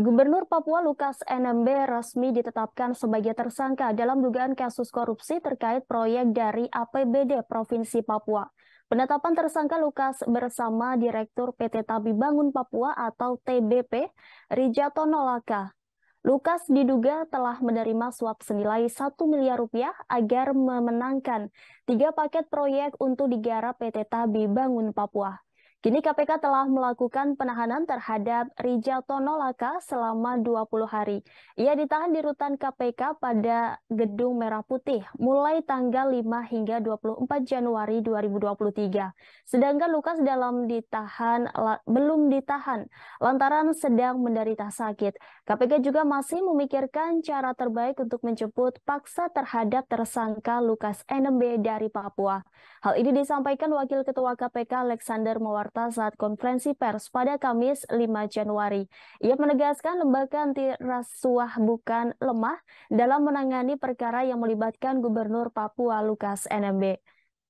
Gubernur Papua Lukas NMB resmi ditetapkan sebagai tersangka dalam dugaan kasus korupsi terkait proyek dari APBD Provinsi Papua. Penetapan tersangka Lukas bersama Direktur PT Tabi Bangun Papua atau TBP, Rijatono Laka. Lukas diduga telah menerima suap senilai 1 miliar rupiah agar memenangkan 3 paket proyek untuk digarap PT Tabi Bangun Papua. Kini KPK telah melakukan penahanan terhadap Rijatono Laka selama 20 hari. Ia ditahan di rutan KPK pada Gedung Merah Putih mulai tanggal 5 hingga 24 Januari 2023. Sedangkan Lukas belum ditahan lantaran sedang menderita sakit. KPK juga masih memikirkan cara terbaik untuk menjemput paksa terhadap tersangka Lukas NMB dari Papua. Hal ini disampaikan Wakil Ketua KPK Alexander Mawarta saat konferensi pers pada Kamis 5 Januari. Ia menegaskan lembaga anti rasuah bukan lemah dalam menangani perkara yang melibatkan Gubernur Papua Lukas NMB.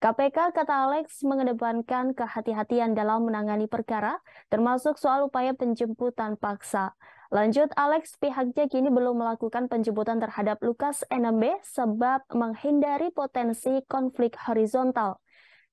KPK, kata Alex, mengedepankan kehati-hatian dalam menangani perkara, termasuk soal upaya penjemputan paksa. Lanjut, Alex, pihaknya kini belum melakukan penjemputan terhadap Lukas NMB sebab menghindari potensi konflik horizontal.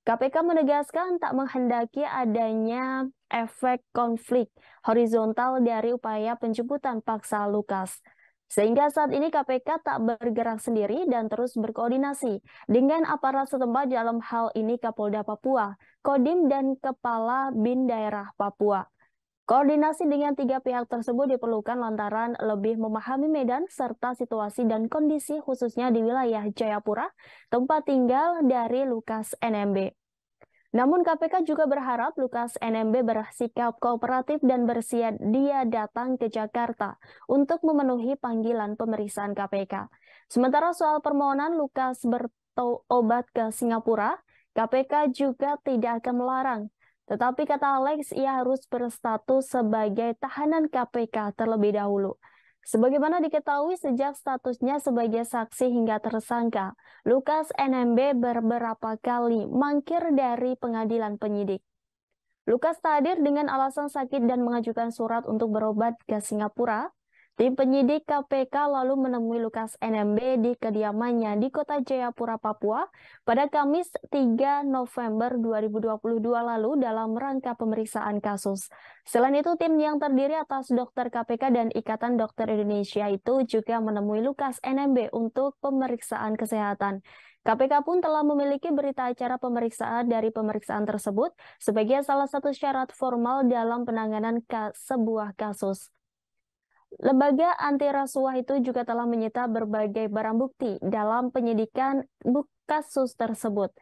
KPK menegaskan tak menghendaki adanya efek konflik horizontal dari upaya penjemputan paksa Lukas. Sehingga saat ini KPK tak bergerak sendiri dan terus berkoordinasi dengan aparat setempat dalam hal ini Kapolda Papua, Kodim, dan Kepala BIN Daerah Papua. Koordinasi dengan 3 pihak tersebut diperlukan lantaran lebih memahami medan serta situasi dan kondisi khususnya di wilayah Jayapura, tempat tinggal dari Lukas NMB. Namun KPK juga berharap Lukas NMB bersikap kooperatif dan bersedia datang ke Jakarta untuk memenuhi panggilan pemeriksaan KPK. Sementara soal permohonan Lukas berobat ke Singapura, KPK juga tidak akan melarang. Tetapi kata Alex, ia harus berstatus sebagai tahanan KPK terlebih dahulu. Sebagaimana diketahui sejak statusnya sebagai saksi hingga tersangka, Lukas NMB beberapa kali mangkir dari pengadilan penyidik. Lukas tak hadir dengan alasan sakit dan mengajukan surat untuk berobat ke Singapura. Tim penyidik KPK lalu menemui Lukas NMB di kediamannya di Kota Jayapura, Papua pada Kamis 3 November 2022 lalu dalam rangka pemeriksaan kasus. Selain itu, tim yang terdiri atas dokter KPK dan Ikatan Dokter Indonesia itu juga menemui Lukas NMB untuk pemeriksaan kesehatan. KPK pun telah memiliki berita acara pemeriksaan dari pemeriksaan tersebut sebagai salah satu syarat formal dalam penanganan sebuah kasus. Lembaga anti rasuah itu juga telah menyita berbagai barang bukti dalam penyidikan kasus tersebut.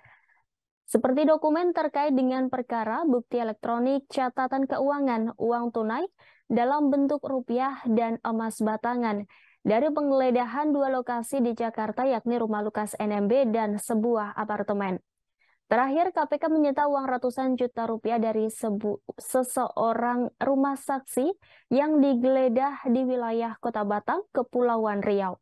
Seperti dokumen terkait dengan perkara, bukti elektronik, catatan keuangan, uang tunai dalam bentuk rupiah dan emas batangan dari penggeledahan 2 lokasi di Jakarta yakni rumah Lukas NMB dan sebuah apartemen. Terakhir, KPK menyita uang ratusan juta rupiah dari seseorang rumah saksi yang digeledah di wilayah Kota Batam, Kepulauan Riau.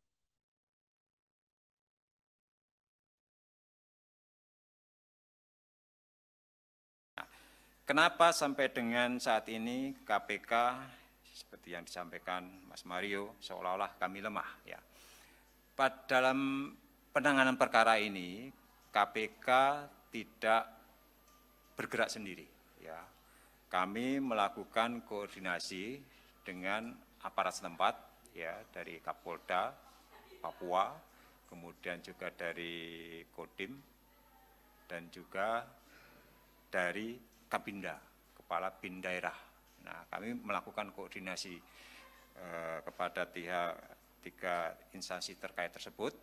Kenapa sampai dengan saat ini KPK, seperti yang disampaikan Mas Mario, seolah-olah kami lemah. Ya. Dalam penanganan perkara ini, KPK tidak bergerak sendiri. Ya. Kami melakukan koordinasi dengan aparat setempat, ya, dari Kapolda Papua, kemudian juga dari Kodim, dan juga dari Kabinda, Kepala BIN Daerah. Nah, kami melakukan koordinasi kepada 3 instansi terkait tersebut,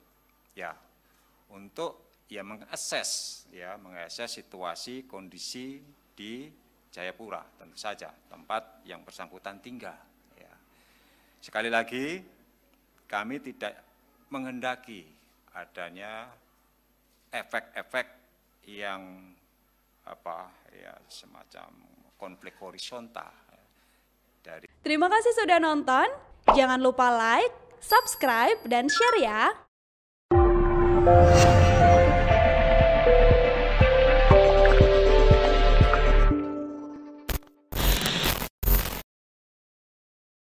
ya, untuk mengakses situasi kondisi di Jayapura, tentu saja tempat yang bersangkutan tinggal. Ya. Sekali lagi, kami tidak menghendaki adanya efek-efek yang semacam konflik horizontal dari. Terima kasih sudah nonton. Jangan lupa like, subscribe, dan share ya.